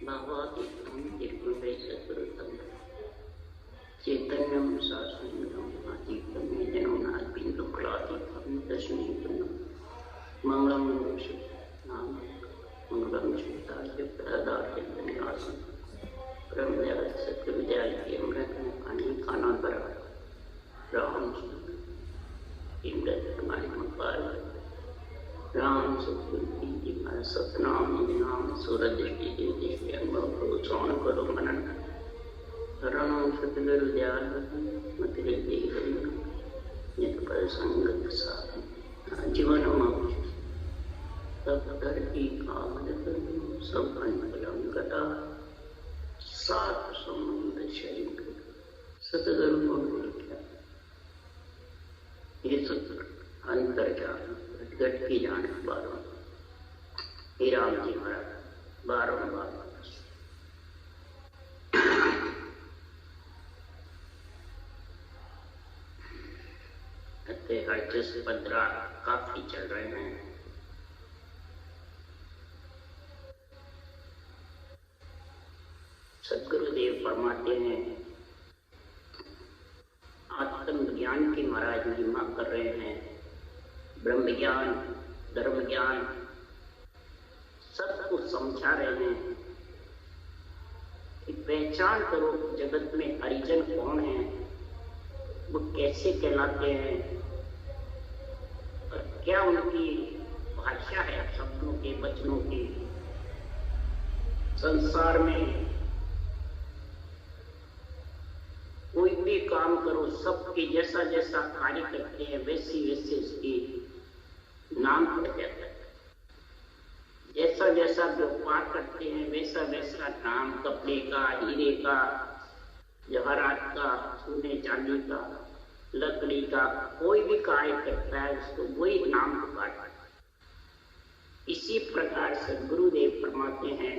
भावातीतं निर्गुणैकसुरतं चैतन्यं शास्त्रं अतीतं जनानार्पिन्दुकलातीतं तस्मै मंगलम नाम मंगलम शुद्धाय प्रदायन्यासं ब्रह्मयाद सत्यविद्यालय अमृतमणि कानांबर राम इंद्र मालिकपाल राम सुखी सतनाम नाम सूरज की अनुभव श्रवण करो मनन शरणं सतगुरु दयाल मतिरेती नित पर संगत साधन जीवन सब धरती कामद सब अंतरम गता सात संबंध शरीर सतगुरु को देखा ये सत्र अंतर्जान घट की जान बारों हे राम जी महाराज बारंबार हर्जस 15 काफी चल रहे हैं। सदगुरुदेव फरमाते हैं आत्म ज्ञान की महाराज महिमा कर रहे हैं, ब्रह्म ज्ञान धर्म ज्ञान सब कुछ समझा रहे हैं कि पहचान करो जगत में हरिजन कौन है, वो कैसे कहलाते हैं और क्या उनकी भाषा है शब्दों के वचनों की। संसार में कोई भी काम करो सबके जैसा जैसा कार्य करते हैं वैसे वैसे उसकी नाम पड़ जाता है। जैसा जैसा व्यापार करते हैं वैसा वैसा नाम कपड़े का, हीरे का, जवाहरात का, सोने चांदी का, लकड़ी का, कोई भी कार्य करता है उसको वही नाम पुकारता है। इसी प्रकार से गुरुदेव फरमाते हैं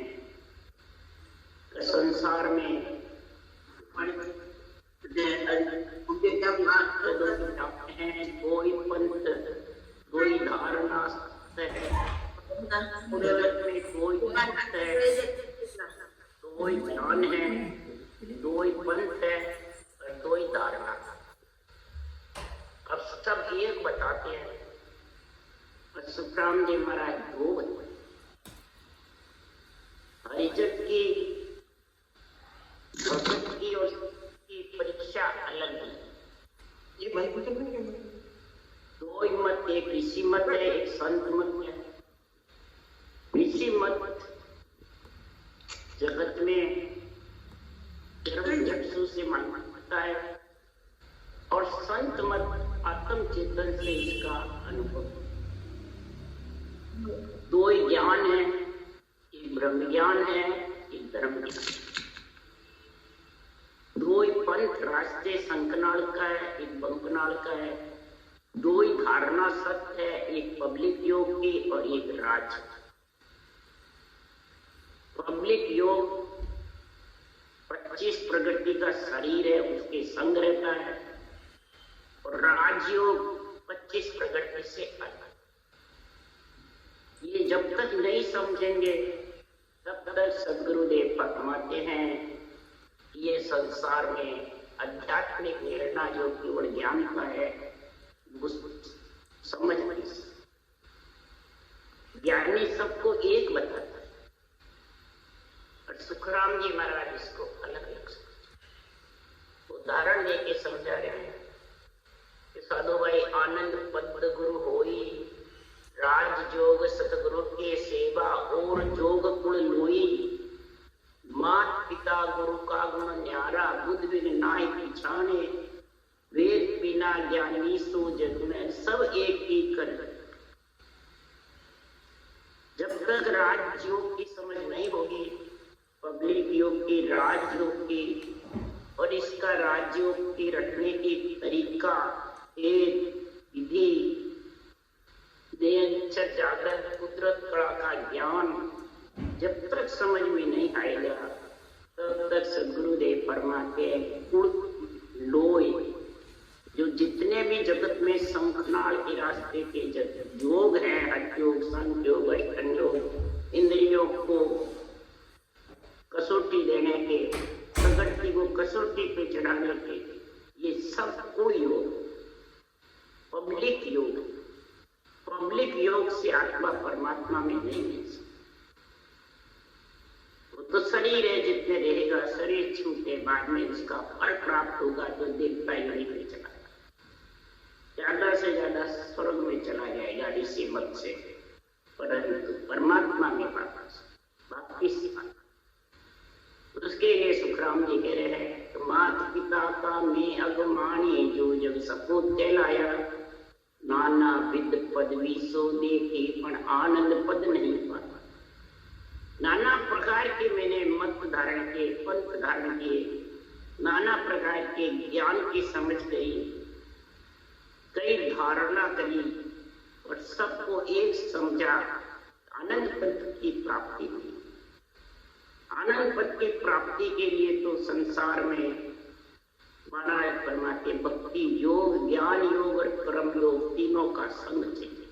संसार में कोई पंथ कोई धारणा में कोई है, कोई ज्ञान है, कोई पंथ है और कोई धारणा। अब सब एक बताते हैं और सुखराम जी महाराज दो बताते। हरिजन की भगत की और की परीक्षा अलग है। ये दो ही मत, एक ऋषि मत है एक संत मत है। ऋषि मत जगत में चक्षु से मानता है और संत मत आत्म चेतन से इसका अनुभव। दो ही ज्ञान है, एक ब्रह्म ज्ञान है एक धर्म ज्ञान। दो ही पंथ रास्ते संकनाल का है एक बंकनाल का है। दो ही धारणा सत्य है, एक पब्लिक योग की और एक राज। पब्लिक योग 25 प्रगति का शरीर है उसके संग रहता है और राजयोग 25 प्रगति से अलग। ये जब तक नहीं समझेंगे तब तक सदगुरुदेव फरमाते हैं ये संसार में आध्यात्मिक निर्णय जो केवल ज्ञान का है समझ नहीं। ज्ञानी सबको एक बताता है और सुखराम जी महाराज इसको अलग अलग उदाहरण देके समझा रहे हैं कि साधु भाई आनंद पद गुरु होई, राज जोग सतगुरु के सेवा और जोग गुण लोई। मात पिता गुरु का गुण न्यारा, बुद्ध बिन नाहि पिछाने। वेद बिना ज्ञानी सो जग में सब एक ही कर। जब तक राजयोग की समझ नहीं होगी, पब्लिक योग की, राजयोग की और इसका राजयोग की रखने की तरीका, एक विधि, देह जागरण, कुदरत कला का ज्ञान जब तक समझ में नहीं आएगा तब तक सदगुरुदेव फरमाते हैं लोई जो जितने भी जगत में शंखनाल के रास्ते के योग हैं, हठ योग, संग योग, अष्टांग योग, इंद्रियों को कसौटी पे चढ़ाने के, ये सब कोई योग, पब्लिक योग, पब्लिक योग से आत्मा परमात्मा में नहीं मिल सकती। वो तो शरीर है, जितने रहेगा, शरीर छूटे बाद में इसका फल प्राप्त होगा तो देवता योनि में चला, ज्यादा से ज्यादा स्वर्ग में चला जाएगा ऋषि मत से, परंतु परमात्मा में वापिस उसके लिए सुखराम जी कह रहे हैं, माता पिता का मैं अगमानी जो जब सपूत कहलाया, नाना विद पदवी सो देखे पण आनंद पद नहीं पाया। नाना प्रकार के मैंने मत धारण किए, पंथ धारण किए, नाना प्रकार के ज्ञान की समझ गई, कई धारणा करी और सबको एक समझा, आनंद पद की प्राप्ति हुई। आनंद पद की प्राप्ति के लिए तो संसार में महाराज परमात्मा भक्ति योग, ज्ञान योग और कर्म योग तीनों का संग चाहिए,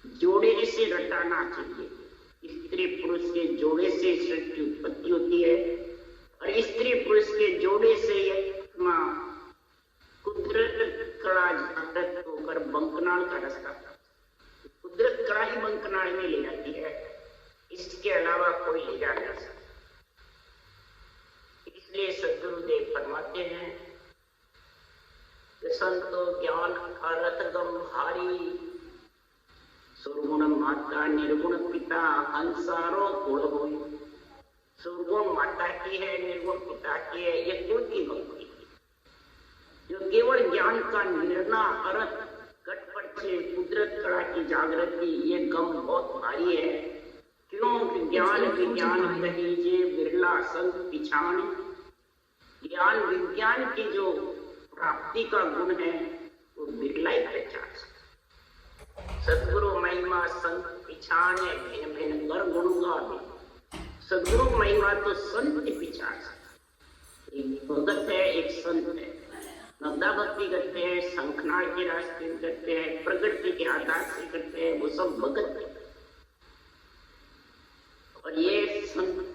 जोड़े से रटाना चाहिए। स्त्री पुरुष के जोड़े से सृष्टि उत्पत्ति होती है और स्त्री पुरुष के जोड़े से आत्मा कुदरत कड़ा जागृत होकर बंकनाल का रास्ता, कुदरत कड़ा ही बंकनाल में ले जाती है, इसके अलावा कोई ले जा नहीं सकता। इसलिए सदगुरुदेव फरमाते हैं कि संतो ज्ञान अर्थ गंभारी, सुरगुण माता निर्गुण पिता अंसारो कुल होई। सुरगुण माता की है, निर्गुण पिता की है, ये कुल की भक्ति जो केवल ज्ञान का निर्णय अर्थ घटपट से कुदरत कड़ा की जागृति, ये गम बहुत भारी है। क्योंकि ज्ञान विज्ञान कहीजे बिरला संग पिछाण, ज्ञान विज्ञान की जो प्राप्ति का गुण है वो बिरला ही पहचान सकता। सदगुरु महिमा संत पिछाने भिन्न भिन्न कर गुण गावे, सदगुरु महिमा तो संत पिछाड़ सकता। एक भगत है, एक संत है, नवदा भक्ति करते हैं, शंखनाद के रास्ते करते हैं, प्रकृति के आधार से करते हैं, वो सब भगत है। और ये संत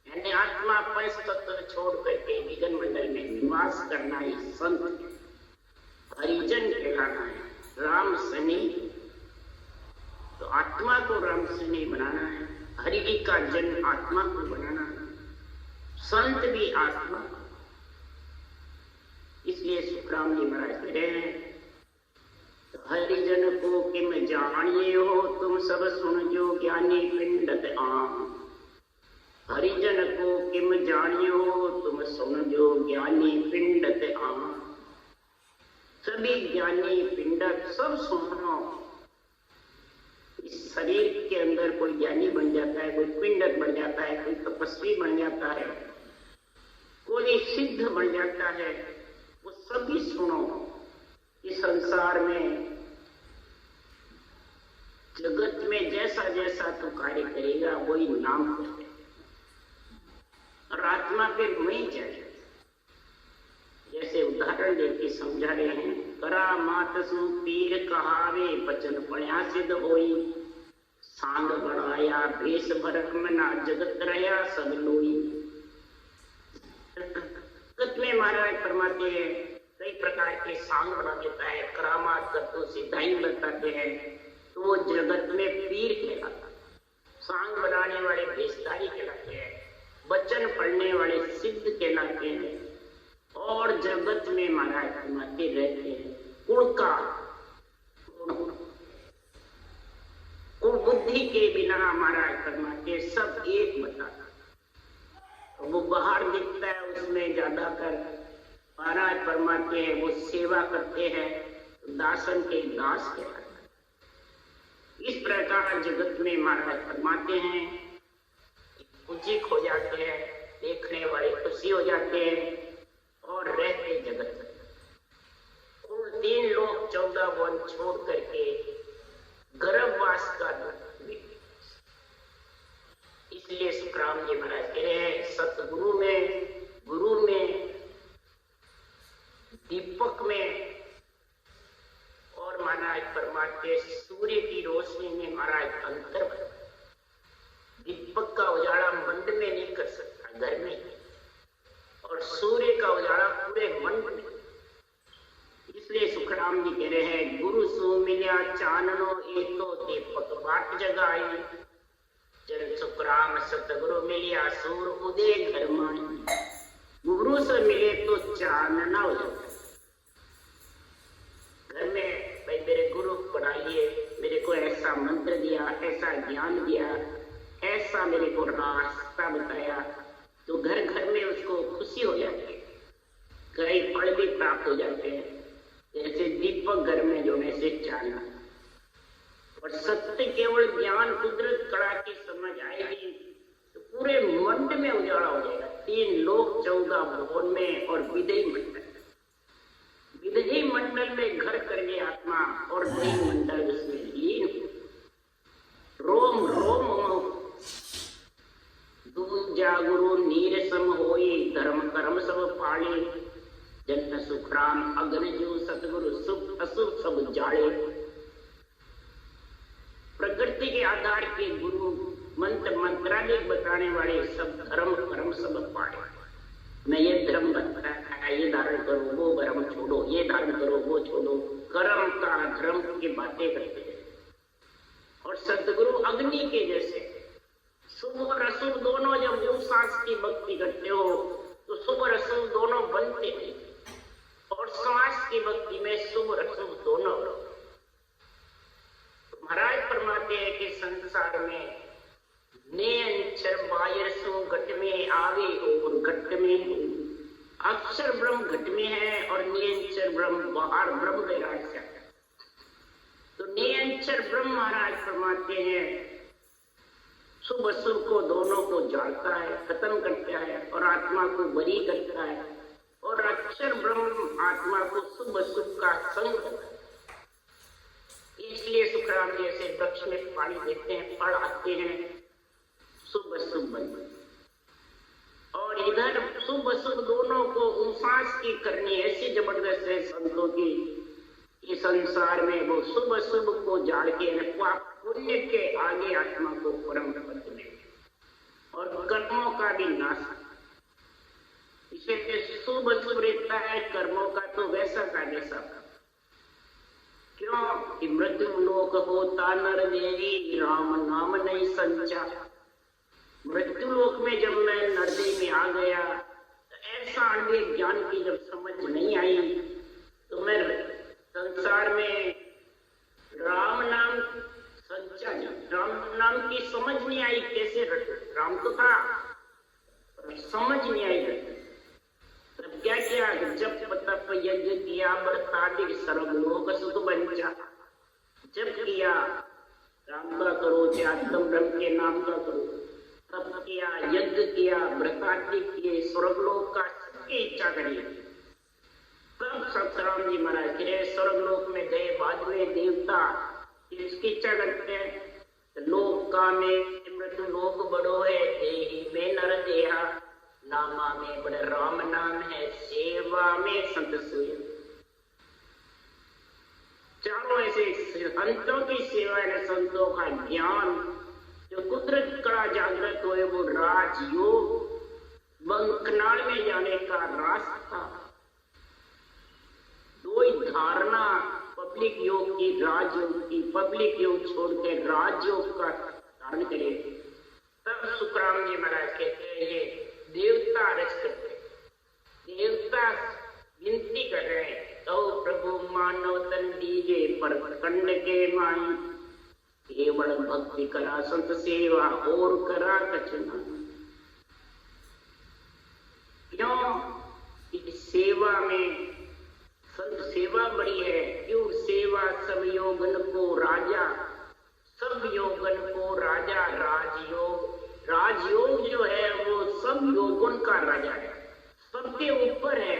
यानी आत्मा पंच तत्व छोड़ करके विघन मंडल में निवास करना ही संत है। हरिजन कहलाना है, राम सनी, तो आत्मा को राम सनी बनाना है, हरि का जन आत्मा को बनाना है, संत भी आत्मा। इसलिए सुखराम जी महाराज कह रहे हैं, हरिजन को किम जानिए हो तुम सब सुन जो ज्ञानी पिंडत आम। हरिजन को किम जानिए हो तुम सुन जो ज्ञानी पिंडत आम। सभी ज्ञानी पिंडत सब सुनो। इस शरीर के अंदर कोई ज्ञानी बन जाता है, कोई पिंडत बन जाता है, कोई तपस्वी बन जाता है, कोई सिद्ध बन जाता है, वो सभी सुनो। इस संसार में जगत में जैसा जैसा तू कार्य करेगा वही नाम करेगा और आत्मा पे वही जाएगा। जैसे उदाहरण देके समझा रहे हैं, करा मात सु पीर कहावे बचन पढ़िया सिद्ध होई। सांग बढ़ाया भेष भरम ना जगत रया सब लोई। जगत में महाराज फरमाते हैं कई प्रकार के सांग बना देता है, करामात करतो सिद्धाई बताते हैं, तो वो जगत में पीर कहलाता। सांग बनाने वाले भेषधारी कहलाते हैं, वचन पढ़ने वाले सिद्ध कहलाते हैं और जगत में महाराज फरमाते रहते हैं कुल का कुल बुद्धि के बिना महाराज फरमाते सब एक बताता। वो बाहर दिखता है उसमें ज्यादातर महाराज फरमाते हैं वो सेवा करते हैं, दासन के दास कहलाते हैं। इस प्रकार जगत में महाराज फरमाते हैं खुशी हो जाते हैं, देखने वाले खुशी हो जाते हैं और रहते जगत में। कुल 3 लोग 14 वन छोड़ करके गर्भवास का इसलिए सुखराम जी महाराज कह रहे हैं सतगुरु में, गुरु में, दीपक में और महाराज फरमाते सूर्य की रोशनी में महाराज अंतर बना। दीपक का उजाला मंद में नहीं कर सकता, घर में, और सुखराम जी कह रहे हैं, गुरु सु मिलिया चाननो ए तो दीपक बाट जगाई, जन सुखराम सतगुरु मिलिया सूर उदय घर माई। गुरु से मिले तो चानना हो जाता घर में। भाई मेरे गुरु पढ़ाइए, मेरे को ऐसा मंत्र दिया, ऐसा ज्ञान दिया, ऐसा मेरे को रास्ता बताया, तो घर घर में उसको खुशी हो जाती है, कई फल भी प्राप्त हो जाते हैं। जैसे दीपक घर में जोड़ने से चानना, और सत्य केवल ज्ञान कुदरत कड़ा की समझ आएगी तो पूरे मंड में उजाला हो जाएगा। 3 लोक 14 भवन में और विदेही मंडल, विदेही मंडल में घर कर गए आत्मा और देही मंडल उसमें लीन। रोम रोम दूजा गुरु नीर सम होई, धर्म कर्म सब पाले, जन सुखराम अग्नि जो सतगुरु शुभ अशुभ सब जाले। प्रकृति के आधार के गुरु मंत्र मंत्रालय बताने वाले सब धर्म कर्म सब पाले। मैं ये धर्म बताया, ये धारण करो, वो धर्म छोड़ो, ये धारण करो, वो छोड़ो, कर्म का धर्म की बातें करते हैं। और सतगुरु अग्नि के जैसे शुभ और अशुभ दोनों, जब वो सांस की भक्ति करते हो तो शुभ और अशुभ दोनों बनते हैं, और श्वास की भक्ति में शुभ और अशुभ दोनों। महाराज फरमाते हैं कि संसार में नेअंचर बायर सो घट में आवे और घट में, अक्षर ब्रह्म घट में है और नियंचर ब्रह्म बाहर ब्रह्म विराज है। तो नियंचर ब्रह्म महाराज फरमाते हैं शुभ अशुभ को दोनों को जानता है, खत्म करता है और आत्मा को बरी करता है, और अक्षर ब्रह्म आत्मा को शुभ अशुभ का संग करता है। इसलिए सुखराम जैसे वृक्ष में पानी देते हैं, फल आते हैं, शुभ अशुभ बनते, और इधर शुभ अशुभ दोनों को उसास की करनी ऐसी जबरदस्त है संतों की, इस संसार में वो शुभ अशुभ को जाड़ के पुण्य के आगे आत्मा को परम पद में, और कर्मों का भी नाश। इसे शुभ अशुभ रहता है कर्मों का तो वैसा का वैसा। क्यों कि मृत्यु लोक होता नर देवी, राम नाम नहीं संचा। मृत्यु लोक में जब मैं नरदेह में आ गया तो ऐसा आगे ज्ञान की जब समझ नहीं आई तो मैं संसार में राम नाम संचा, राम नाम की समझ नहीं आई। कैसे राम तो था, समझ नहीं आई। तब क्या किया, जब तप यज्ञ किया, बरतादिक सर्वलोक सुख बंचा। जब किया राम का करो, आत्म ब्रह्म के नाम का करो, तप किया, यज्ञ किया, व्रतादिक किए, स्वर्गलोक का सबकी इच्छा करिए। तब सतराम जी महाराज गिरे स्वर्गलोक में गए। बाद में देवता इसकी इच्छा करते हैं। लोक का में मृत्यु लोक बड़ो है, देही में नर देहा, नामा में बड़े राम नाम है, सेवा में संत सोए। चारों ऐसे संतों की सेवा है, संतों का ज्ञान जो कुदरत का जागृत हुए, वो राजयोग बंकनाल में जाने का रास्ता। दो ही धारणा, पब्लिक योग की, राजयोग की। पब्लिक योग छोड़कर राजयोग का धारण करे। तब सुखराम जी महाराज कहते हैं ये देवता रच करते, देवता विनती कर रहे हैं, तो प्रभु मानव तन दीजे पर खंड के माई, केवल भक्ति करा संत सेवा और करा कचना। क्यों इस सेवा में संत सेवा बड़ी है। क्यों सेवा सब योगन को राजा, सब योगन को राजा। राजयोग, राजयोग जो है वो सब योगन का राजा है, सबके ऊपर है।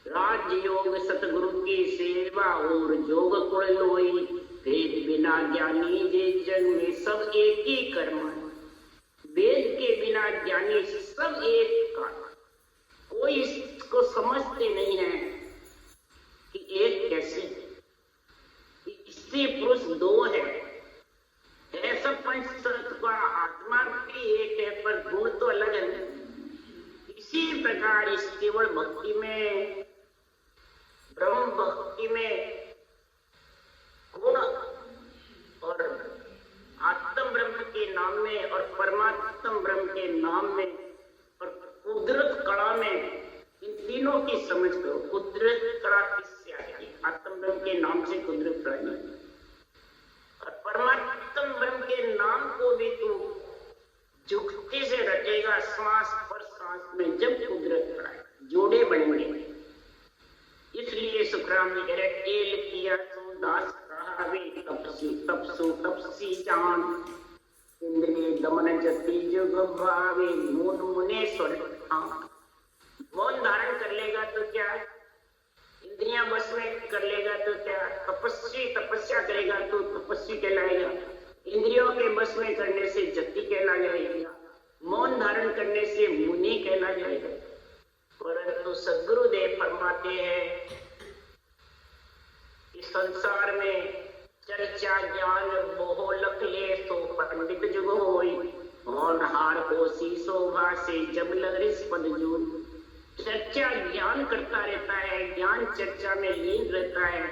राजयोग सतगुरु की सेवा और जोग कुल लोई, वेद बिना ज्ञानी जे जग में सब एक ही कर्म है। वेद के बिना ज्ञानी सब एक का, कोई इसको समझते नहीं है कि एक कैसे, स्त्री पुरुष दो है। ऐसा पंच तत्व का आत्मा भी एक है पर गुण तो अलग है। इसी प्रकार इस केवल भक्ति में, ब्रह्म भक्ति में नाम में और कुदरत कला में, इन तीनों की समझ करो। कुदरत कला किससे आएगी? आत्म ब्रह्म के नाम से कुदरत कला नहीं। और परमात्म ब्रह्म के नाम को भी तू जुक्ति से रटेगा, श्वास पर श्वास में, जब कुदरत कला जोड़े बनेंगे। इसलिए सुखराम जी कह रहे, टेल किया तो दास कहावे, तपसी तपसु तपसी जान, इंद्रिय दमन जति जुग भावे, मूड मुने स्वर। मौन धारण कर लेगा तो क्या, इंद्रियां बस में कर लेगा तो क्या, तपस्वी तपस्या करेगा तो तपस्वी कहलाएगा, इंद्रियों के बस में करने से जति कहला जाएगा, मौन धारण करने से मुनि कहला जाएगा। परंतु सदगुरुदेव फरमाते हैं, इस संसार में चर्चा ज्ञान मोह लख ले, तो पंडित जुग होई, और हार होसी शोभा से जब लहरिस पद जून। चर्चा ज्ञान करता रहता है, ज्ञान चर्चा में लीन रहता है,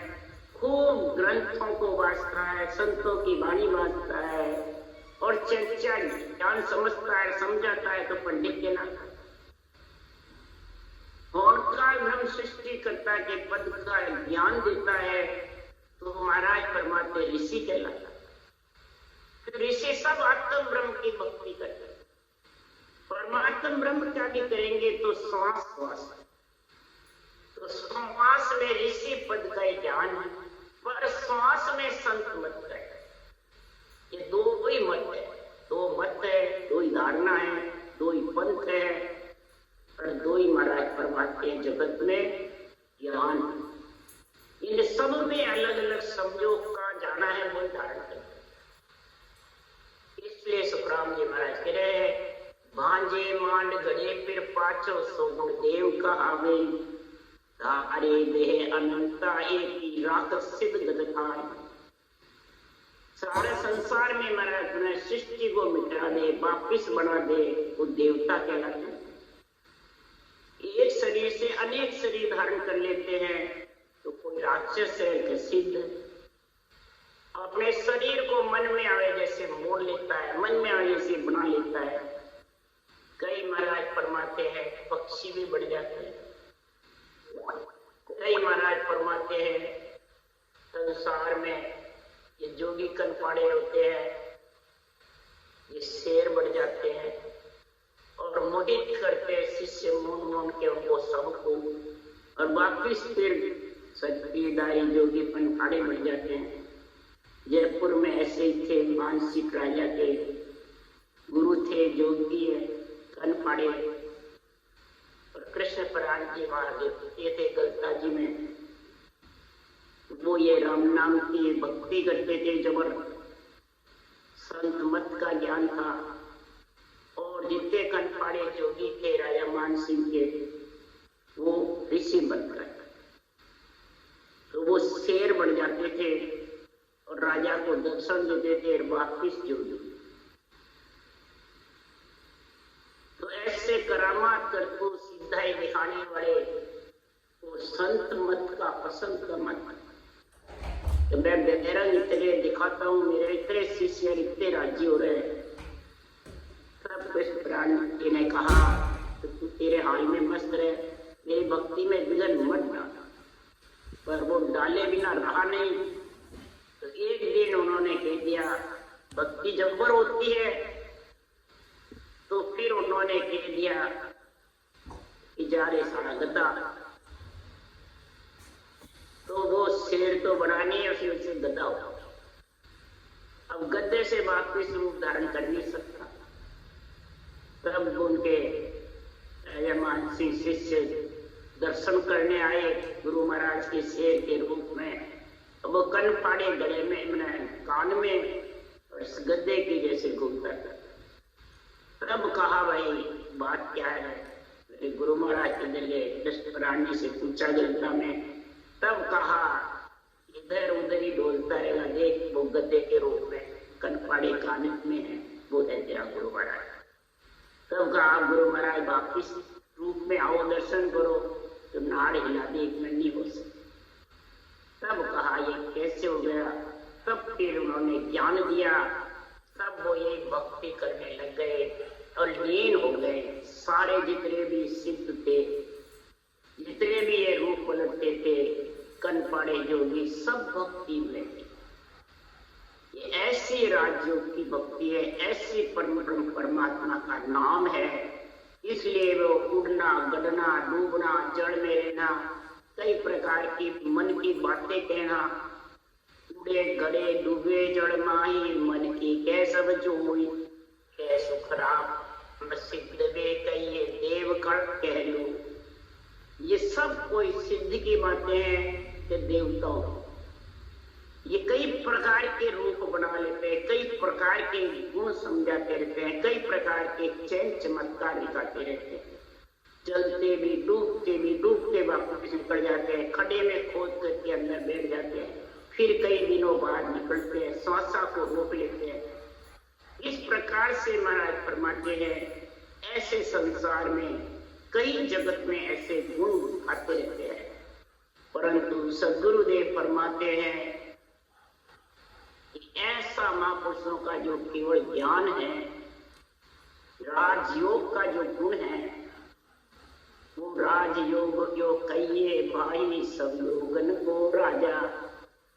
खूब ग्रंथों को वाचता है, संतों की वाणी वाचता है, और चर्चा ज्ञान समझता है, समझाता है, तो पंडित कहलाता है। और काल ब्रह्म सृष्टिकर्ता के पद का ज्ञान देता है, तो महाराज परमात्मा ऋषि कहलाता है। फिर ऋषि सब आत्म ब्रह्म की भक्ति करते हैं। परमात्म ब्रह्म क्या भी करेंगे तो श्वास श्वास, तो श्वास में ऋषि पद का ज्ञान है, पर श्वास में संत मत है। ये दो ही मत है, दो मत है, दो ही धारणा है, दो ही पंथ है, और दो ही महाराज परमात्मा जगत में ज्ञान। इन सब में अलग अलग संयोग का जाना है, वो धारण करना। इसलिए सुखराम जी महाराज कह रहे हैं, भांजे मांड गड़े फिर पाचो, सो गुण देव का आवे, धारे देह अनंता एक रात सिद्ध गदखान। सारे संसार में महाराज अपने सृष्टि को मिटा दे, वापिस बना दे, वो देवता कहलाते हैं। एक शरीर से अनेक शरीर धारण कर लेते हैं, तो कोई राक्षस है कि सिद्ध। अपने शरीर को मन में आवे जैसे मोड़ लेता है, मन में आवे जैसे बना लेता है। कई महाराज फरमाते हैं पक्षी भी बढ़ जाते हैं, कई महाराज फरमाते हैं संसार में ये जोगी कनपाड़े होते हैं, ये शेर बढ़ जाते हैं, और मोहित करते शिष्य मून मून के उनको सबको, और वापिस फिर सत्तीदारी जोगी कनपाड़े बढ़ जाते हैं। जयपुर में ऐसे ही थे, मानसिक राजा के गुरु थे, जोगी है, कनपाड़े। और कृष्ण पराण जी वहां देखते थे गलता जी में, वो ये राम नाम की भक्ति करते थे, जबर संत मत का ज्ञान था। और जितने कनपाड़े जोगी थे राजा मान सिंह के, वो ऋषि बन गए, तो वो शेर बन जाते थे और राजा को दर्शन देते थे और वापिस जोगी। तो ऐसे करामात करके सिद्धाई दिखाने वाले वो संत मत का, पसंद का मत। तो मैं बेरंग इतने दिखाता हूँ, मेरे इतने शिष्य इतने राजी हो रहे हैं। तब कृष्ण प्राण जी ने कहा तो तू तेरे हाल में मस्त रहे, मेरी भक्ति में विघन मत डाला। पर वो डाले बिना रहा नहीं। तो एक दिन उन्होंने कह दिया, भक्ति जब्बर होती है, तो फिर उन्होंने कह दिया कि जा रे सारा गद्दा। तो वो शेर तो बना नहीं है, फिर उसे गद्दा हो। अब गद्दे से वापिस रूप धारण कर नहीं सकता। तब उनके मान सिंह शिष्य दर्शन करने आए गुरु महाराज के शेर के रूप में। अब वो कन फाड़े गले में, कान में, और इस गद्दे की जैसे घूमता था। तब कहा भाई बात क्या है? गुरु महाराज के दिले कृष्ण प्राणी से पूछा जनता में। तब कहा इधर उधर ही डोलता रहेगा, देख वो गद्दे के रूप में कनपाड़े कान में है, वो है तेरा गुरु महाराज। तब कहा गुरु महाराज वापिस रूप में आओ, दर्शन करो। तो नाड़ हिला दे, एक मिनट नहीं हो सकता। तब कहा ये कैसे हो गया? तब फिर उन्होंने ज्ञान दिया। तब वो ये भक्ति करने लग गए। और लीन हो गए। सारे जितने भी सिद्ध थे, जितने भी ये रूप पलटते थे, कन पाड़े जोगी, सब भक्ति में थे। ये ऐसी राजयोग की भक्ति है, ऐसी परमात्मा का नाम है। इसलिए वो उड़ना, गड़ना, डूबना, जड़ में रहना, कई प्रकार की मन की बातें कहना, उड़े गड़े डूबे जड़ माही, मन की कै सब जोई, कै सुख राम सिद्ध वे कहिए देव कर कह लो। ये सब कोई सिद्ध की बातें हैं कि देवताओं, ये कई प्रकार के रूप बना लेते हैं, कई प्रकार के गुण समझाते रहते हैं, कई प्रकार के चैन चमत्कार दिखाते रहते हैं। चलते भी, डूबते वापस निकल जाते हैं, खड्डे में खोद करके अंदर बैठ जाते हैं, फिर कई दिनों बाद निकलते हैं, श्वासा को रोक लेते हैं। इस प्रकार से महाराज फरमाते हैं, ऐसे संसार में कई जगत में ऐसे गुण आते रहते हैं, परंतु सद्गुरुदेव फरमाते हैं ऐसा महापुरुषों का जो केवल ज्ञान है, राजयोग का जो गुण है, वो राजयोग जो कहिए भाई सब लोगन को राजा,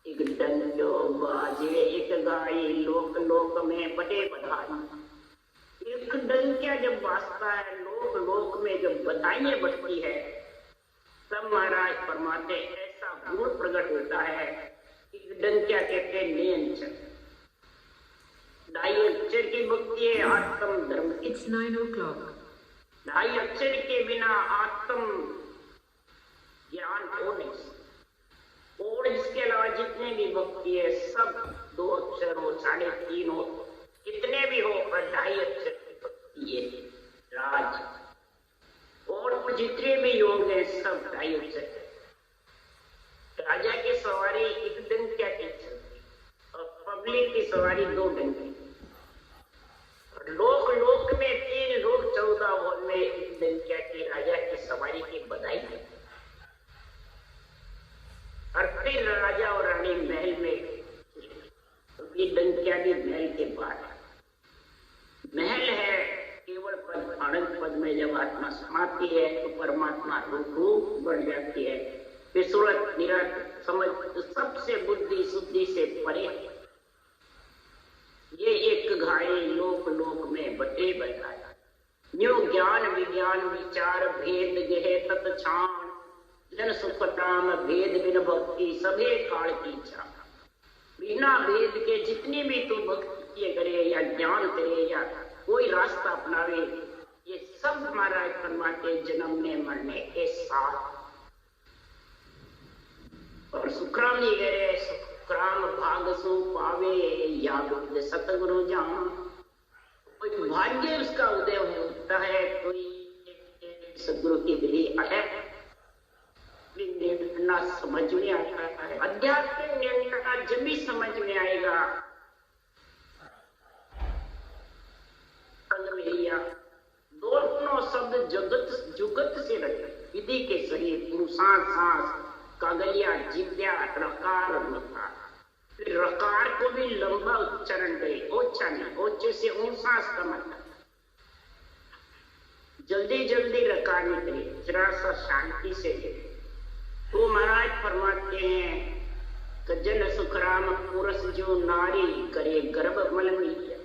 एक डंडो बाजे एक गाय, लोक लोक में बड़े बधाई। एक डंकिया जब बाजता है, लोक लोक में जब बधाइयां बढ़ती है, तब महाराज फरमाते ऐसा गुण प्रकट होता है। डंकिया कहते हैं नियंत्रण, ढाई अक्षर की भक्ति है आत्म धर्म। It's 9 o'clock. ढाई अक्षर के बिना आत्म ज्ञान हो नहीं सकता। और इसके अलावा जितने भी भक्ति है सब 2 अक्षर हो, 3.5 हो, कितने भी हो, पर ढाई अक्षर की भक्ति है राज। और जितने भी योग है सब ढाई अक्षर। राजा की सवारी एक डंकिया की चलती और पब्लिक की सवारी 2 डंके। लोक लोक में 3 लोक 14 होल में एक डंकिया की राजा की सवारी की बधाई है। और फिर राजा और रानी महल में, ये डंकिया भी महल के बाद महल है केवल पद, आनंद पद में जब आत्मा समाती है तो परमात्मा रूप बढ़ जाती है। विश्वत निरत समझ सबसे बुद्धि शुद्धि से परे। ये एक घाये लोक लोक में बटे बताया, न्यू ज्ञान विज्ञान विचार भेद गहे तत्छाण, जन सुखताम भेद बिन भक्ति सभे काल की छा। बिना भेद के जितनी भी तू भक्ति करे या ज्ञान करे या कोई रास्ता अपनावे, ये सब हमारा फरमाते जन्मने मरने के साथ। और सुखराम जी कह रहे, सुखराम भाग सो पावे या बुद्ध सतगुरु जान। कोई भाग्य उसका उदय होता है, कोई सदगुरु की विधि है, निर्णय समझ में आता है। अध्यात्म निर्णय जब भी समझ में आएगा, दोनों शब्द जगत जुगत से रखे, विधि के शरीर पुरुषार्थ सांस कागलिया जिद्या रकार रकार। फिर रकार को भी लंबा उच्चारण करे, ओछा नहीं, ओछे से ऊंसास का मतलब। जल्दी जल्दी रकार नहीं करे, जरा सा शांति से ले। तो महाराज फरमाते हैं कि जन सुखराम पुरुष जो नारी करे गर्भ मल मिलिया,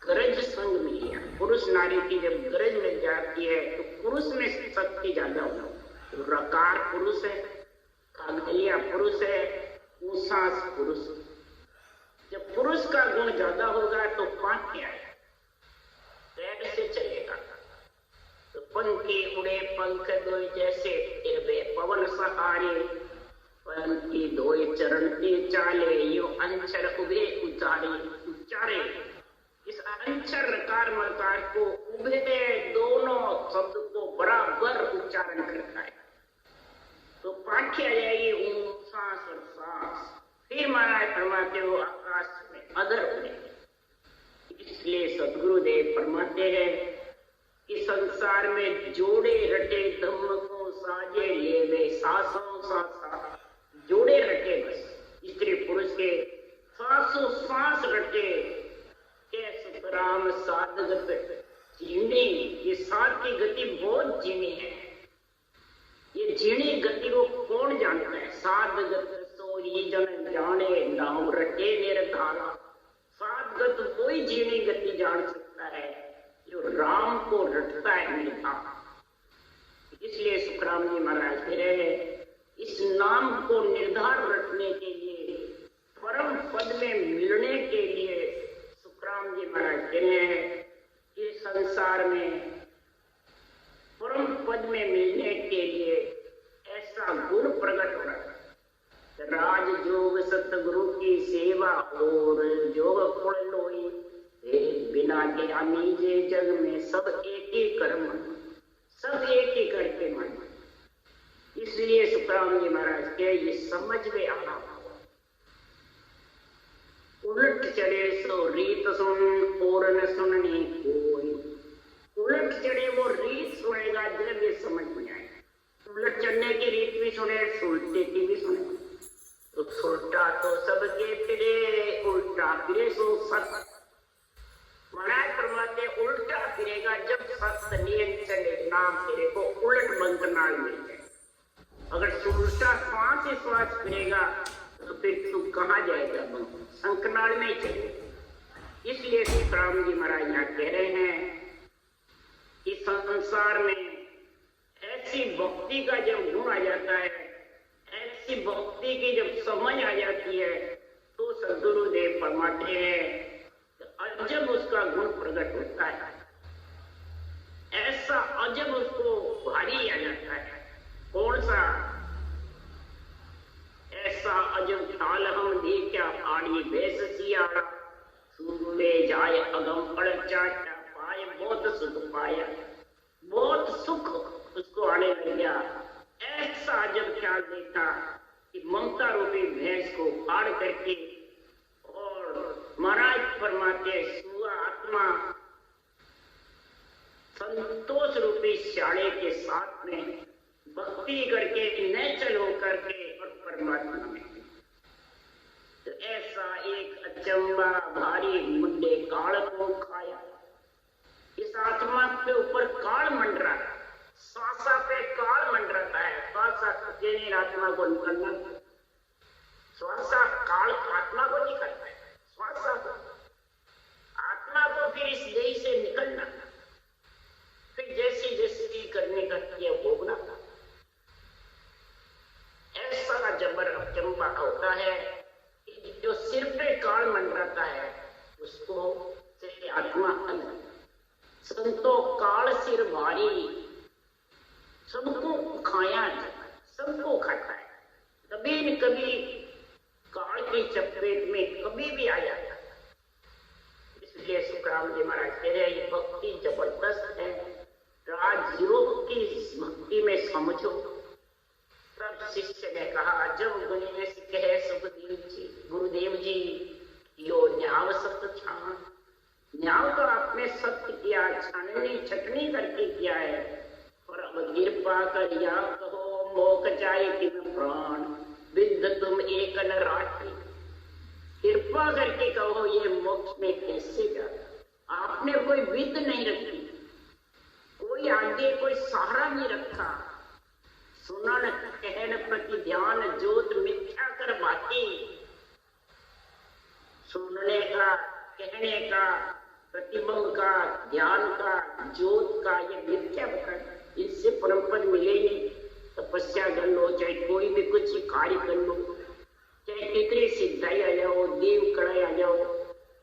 गरज संग मिलिया। पुरुष नारी की जब गरज लग जाती है तो पुरुष में शक्ति ज्यादा होना। तो रकार पुरुष है, कागलिया पुरुष है, ऊसास पुरुष। जब पुरुष का गुण ज्यादा होगा तो पाठ क्या है, पैर से चलेगा। तो पंखी उड़े पंख दो जैसे इरबे पवन सहारे, पंखी दो चरण के चाले, यो अंचर उभे उचारे। इस अंचर रकार मकार को उभे दोनों शब्द को बराबर उच्चारण करता है तो पाठ्य आ जाएगी सांस और सांस। फिर महाराज फरमाते हो आकाश में अदर में। इसलिए सदगुरुदेव फरमाते हैं कि संसार में जोड़े रटे धम्म को साजे लेवे, सासों सासा जोड़े रटे, बस स्त्री पुरुष के सांसों सांस रटे के सुखराम साधगत जीने, ये सार की गति बहुत जीनी है। ये जीनी गति को कौन जानता है? साध गत सोई जन जाने, नाम रटे निर्धारा। साध गत कोई जीनी गति जान सकता है जो राम को रटता है निर्धार। इसलिए सुखराम जी महाराज कह रहे हैं, इस नाम को निर्धार रखने के लिए, परम पद में मिलने के लिए सुखराम जी महाराज कह रहे हैं कि संसार में परम पद में मिलने के लिए ऐसा गुण प्रकट हो रहा है। राजयोग सतगुरु की सेवा और जोग कुल लोई, बिना ज्ञानी जे जग में सब एक ही कर्म, सब एक ही करके मन। इसलिए सुखराम जी महाराज के ये समझ में आना, उलट चढ़े सो रीत सुन और न सुनने कोई। उलट चढ़े वो रीत सुनेगा जब ये समझ में आए। उलट चढ़ने की रीत भी सुने, उल्टे की भी सुने। तो उल्टा तो सबके फिरे, उल्टा फिरे सो सत। महाराज फरमाते उल्टा फिरेगा जब सत नियत चले, नाम फिरे को उलट बंद नाल मिल जाए। अगर उल्टा श्वास ही श्वास फिरेगा तो फिर तू कहाँ जाएगा? संकनाल में चले। इसलिए सुखराम जी महाराज यहाँ कह रहे हैं कि संसार में ऐसी भक्ति का जब गुण आ जाता है, ऐसी भक्ति की जब समझ आ जाती है, तो सद्गुरुदेव फरमाते हैं अजब उसका गुण प्रकट होता है। ऐसा अजब उसको भारी आ जाता है। कौन सा? ऐसा अजब ख्याल हम देखा आड़ी बेस सियाड़ा, सूबे जाए अगम पड़ चाटा पाए, बहुत सुख पाया, बहुत सुख उसको आने लग गया। ऐसा अजब ख्याल देखा कि ममता रूपी भैंस को फाड़ करके, और महाराज फरमाते सुआ आत्मा संतोष रूपी शाड़े के साथ में भक्ति करके नेचल होकर के और परमात्मा में। तो ऐसा एक अचंबा भारी मुंडे काल को खाया। इस आत्मा के ऊपर काल मंडरा, श्वासा पे काल मंडराता है। श्वासा अकेले आत्मा को निकलना, श्वासा काल आत्मा को निकलता है। श्वासा आत्मा को फिर इस देह से निकलना, फिर जैसी जैसी करने का किया भोगना। ऐसा जबर अचंबा होता है कि जो सिर पे काल मंडराता है उसको से आत्मा अलग। संतो काल सिर भारी, सबको खाया, सबको खाता है। कभी न कभी काल की चपेट में कभी भी आ जाता है। इसलिए सुखराम जी महाराज कह रहे हैं ये भक्ति जबरदस्त है। राजयोग की भक्ति में समझो। तब शिष्य ने कहा, जब गणेश कहे गुरुदेव जी यो न्याव सत्य छान, न्याव तो आपने सत्य किया, छाननी छटनी करके किया है, और अब कृपा कर या कहो मोक जाए कि प्राण विद्ध तुम एक न राठी। कृपा करके कहो ये मोक्ष में कैसे जाता? आपने कोई विद्ध नहीं रखी, कोई आगे कोई सहारा नहीं रखा। सुनन कहन प्रति ध्यान जोत मिथ्या कर बाकी। सुनने का, कहने का, प्रतिबंध का, ध्यान का, जोत का ये मिथ्या बता। इससे परम पद मिले नहीं। तपस्या कर लो, चाहे कोई भी कुछ कार्य कर लो, चाहे कितनी सिद्धाई आ जाओ, देव कड़ाई आ जाओ,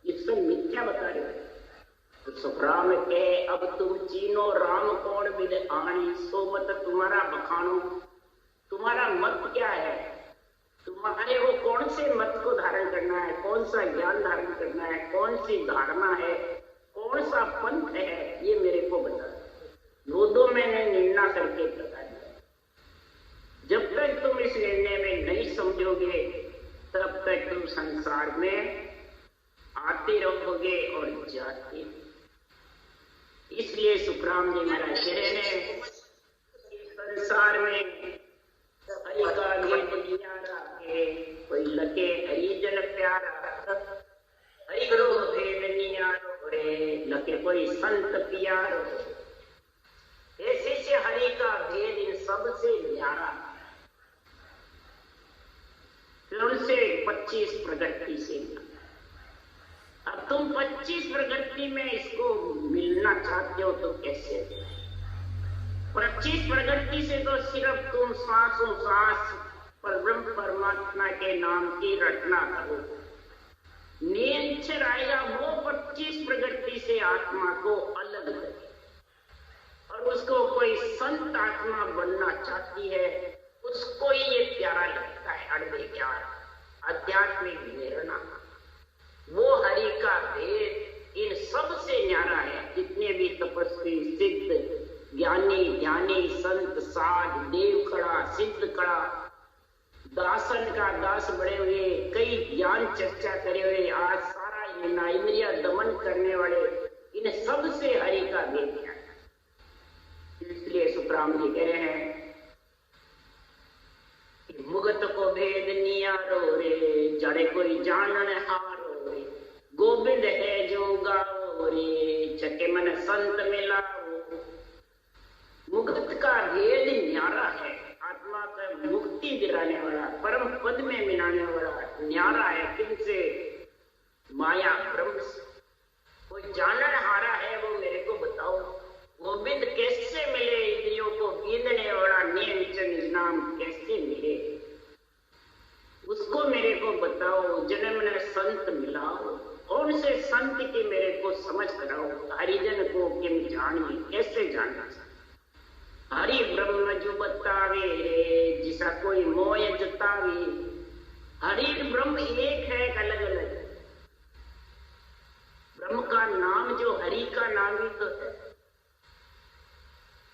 ये सब मिथ्या बता रहे हो। तो सुखराम कहे अब तुम चीनो राम कौन विद आनी, सो मत तुम्हारा बखानो। तुम्हारा मत क्या है? तुम्हारे वो कौन से मत को धारण करना है? कौन सा ज्ञान धारण करना है? कौन सी धारणा है? कौन सा पंथ है? ये मेरे को बता। दो मैंने निर्णय करके बता दिया। जब तक तुम इस निर्णय में नहीं समझोगे तब तक तुम संसार में आते रहोगे और जाते। इसलिए सुखराम जी महाराज कह रहे हैं संसार में हरि का भेद नियारा है, कोई लगे हरि जन प्यारा। हरि को भेद नियारो रे, लगे कोई संत प्यारो। ऐसे से हरि का भेद इन सबसे न्यारा है। फिर उनसे 25 प्रगति से, अब तुम 25 प्रगति में इसको मिलना चाहते हो तो कैसे? 25 प्रगति से तो सिर्फ तुम सांसों सांस पर ब्रह्म परमात्मा के नाम की रचना करो। नियंत्रण आएगा वो 25 प्रगति से आत्मा को अलग करे, और उसको कोई संत आत्मा बनना चाहती है, उसको ही ये प्यारा लगता है अड़बे ज्ञान, आध्यात्मिक प्रेरणा। वो हरि का भेद इन सबसे न्यारा है। जितने भी तपस्वी, सिद्ध, ज्ञानी, ध्यानी, संत, साध, देव खड़ा, सिद्ध खड़ा, दासन का दास बड़े हुए, कई ज्ञान चर्चा करे हुए, आज सारा इंद्रिय दमन करने वाले, इन सब से हरि का भेद है। इसलिए सुखराम जी कह रहे हैं, मुगत को भेद नियारो रे, जड़े कोई जानन हारो रे, गोविंद है जो गाओ रे, चके मन संत मिलाओ। मुगत का भेद न्यारा है, आत्मा का मुक्ति दिलाने वाला, परम पद में मिलाने वाला न्यारा है। किनसे? माया ब्रह्म से। कोई जानन हारा है वो मेरे को बताओ। गोविंद कैसे मिले? इंद्रियों को बींधने वाला नियंत्रण नाम कैसे मिले? उसको मेरे को बताओ। जन्म ने संत मिलाओ, कौन से संत की मेरे को समझ कराओ। हरिजन को किम जानिए, कैसे जानना? हरि ब्रह्म जो बतावे रे, जिसा कोई मोय जतावे। हरि ब्रह्म एक है, अलग अलग। ब्रह्म का नाम जो हरि का नाम ही तो है,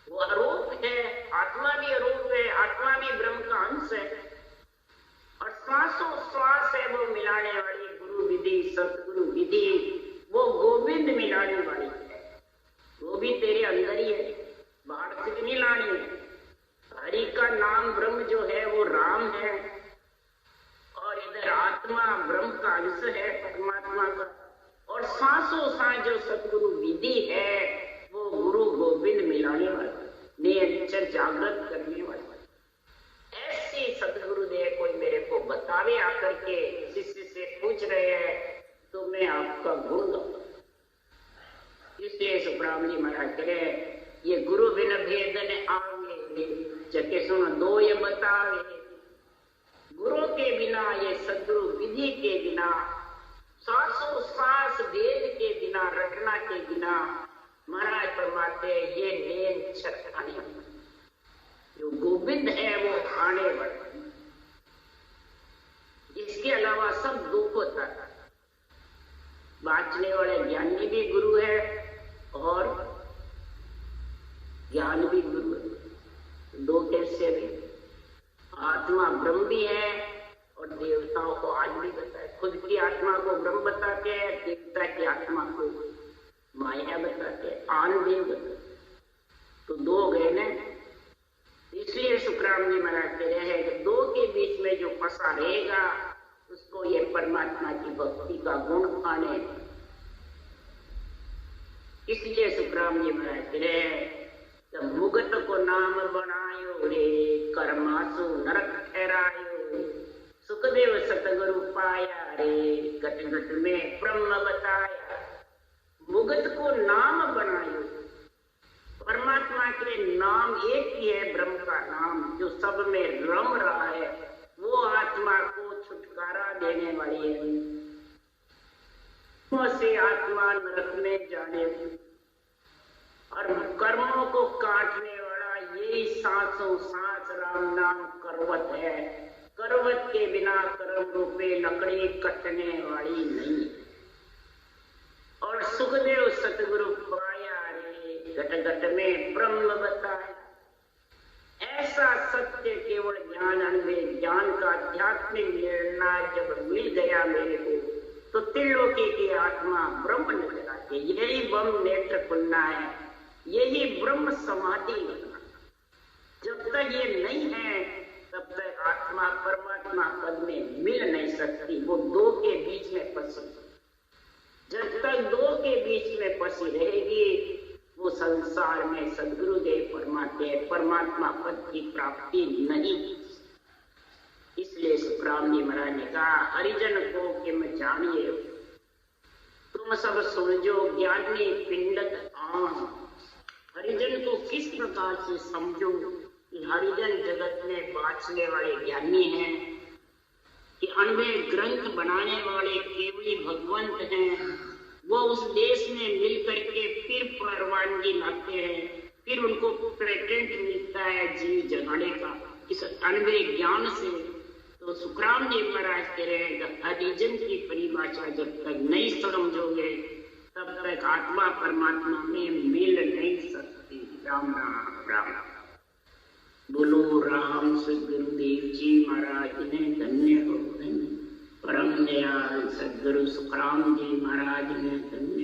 वो अरूप है। आत्मा भी अरूप है, आत्मा भी ब्रह्म का अंश है। और श्वासों श्वास है वो मिलाने वाली गुरु विधि, सतगुरु विधि, वो गोविंद मिलाने वाली है। वो भी तेरे अंदर ही है, बाहर से नहीं लानी है। हरि का नाम ब्रह्म जो है वो राम है, और इधर आत्मा ब्रह्म का अंश है, परमात्मा का। और सांसों सांस जो सतगुरु विधि है वो गुरु गोविंद मिलाने वाला, निरंतर जागृत करने वाला। ऐसी सतगुरुदेव कोई मेरे को बतावे आकर के, शिष्य से पूछ रहे हैं तो मैं आपका गुण गाऊंगा। इसलिए सुखराम जी महाराज करे, ये गुरु बिन भेदन आवे, जके सुन दो ये बतावे। गुरु के बिना, ये सदगुरु विधि के बिना, सांसों सांस वेद के बिना, रटना के बिना, महाराज फरमाते ये लेन छठानी, जो गोविंद है वो आने वाला। इसके अलावा सब दुख होता है। बांचने वाले ज्ञानी भी गुरु है और ज्ञान भी गुरु है। दो कैसे भी? आत्मा ब्रह्म भी है और देवताओं को आज भी बताए। खुद की आत्मा को ब्रह्म बताते हैं, देवता की आत्मा को माया बताते हैं, आन भी बताते। तो दो गए ना। इसलिए सुखराम जी महाराज कह रहे हैं कि दो के बीच में जो फंसा रहेगा उसको ये परमात्मा की भक्ति का गुण आने। इसलिए सुखराम जी महाराज कह रहे हैं, मुगत को नाम बनायो रे, कर्मासु नरक ठहरायो। सुखदेव सतगुरु पाया रे, घट घट में ब्रह्म बताया। मुगत को नाम बनायो, परमात्मा के नाम एक ही है, ब्रह्म का नाम जो सब में रम रहा है, वो आत्मा को छुटकारा देने वाली है। से आत्मा नरक में जाने और कर्मों को काटने वाला यही सांसों सांस राम नाम करवत है। करवत के बिना कर्म रूपे लकड़ी कटने वाली नहीं है। और सुखदेव सतगुरु पाया रे, घट घट में ब्रह्म बताया। ऐसा सत्य केवल ज्ञान अनुभव, ज्ञान का आध्यात्मिक निर्णय जब मिल गया मेरे को, तो त्रिलोकी की आत्मा ब्रह्म नजर आती। यही ब्रह्म नेत्र खुलना है, यही ब्रह्म समाधि होना। जब तक ये नहीं है तब तक आत्मा परमात्मा पद में मिल नहीं सकती, वो दो के बीच में फंसी। जब तक दो के बीच में फंसी रहेगी, वो संसार में सदगुरुदेव परमात्मा पद की प्राप्ति नहीं। इसलिए सुखराम जी महाराज ने कहा, हरिजन को कि मैं जानिए, तुम सब समझो ज्ञानी पिंडत आम। हरिजन को किस प्रकार से समझो कि हरिजन जगत में बाँचने वाले ज्ञानी हैं, कि अनमें ग्रंथ बनाने वाले केवली भगवंत हैं। वो उस देश में मिल करके फिर परवानगी लाते हैं, फिर उनको पेटेंट मिलता है जीव जगाने का इस अनवे ज्ञान से। तो सुखराम जी महाराज कह रहे हैं कि हरिजन की परिभाषा जब तक नहीं समझोगे तब तक आत्मा परमात्मा में मिल नहीं सकती। राम राम राम। बोलो राम सदगुरुदेव जी महाराज ने धन्य हो, धन्य परम दयाल सदगुरु सुखराम जी महाराज ने धन्य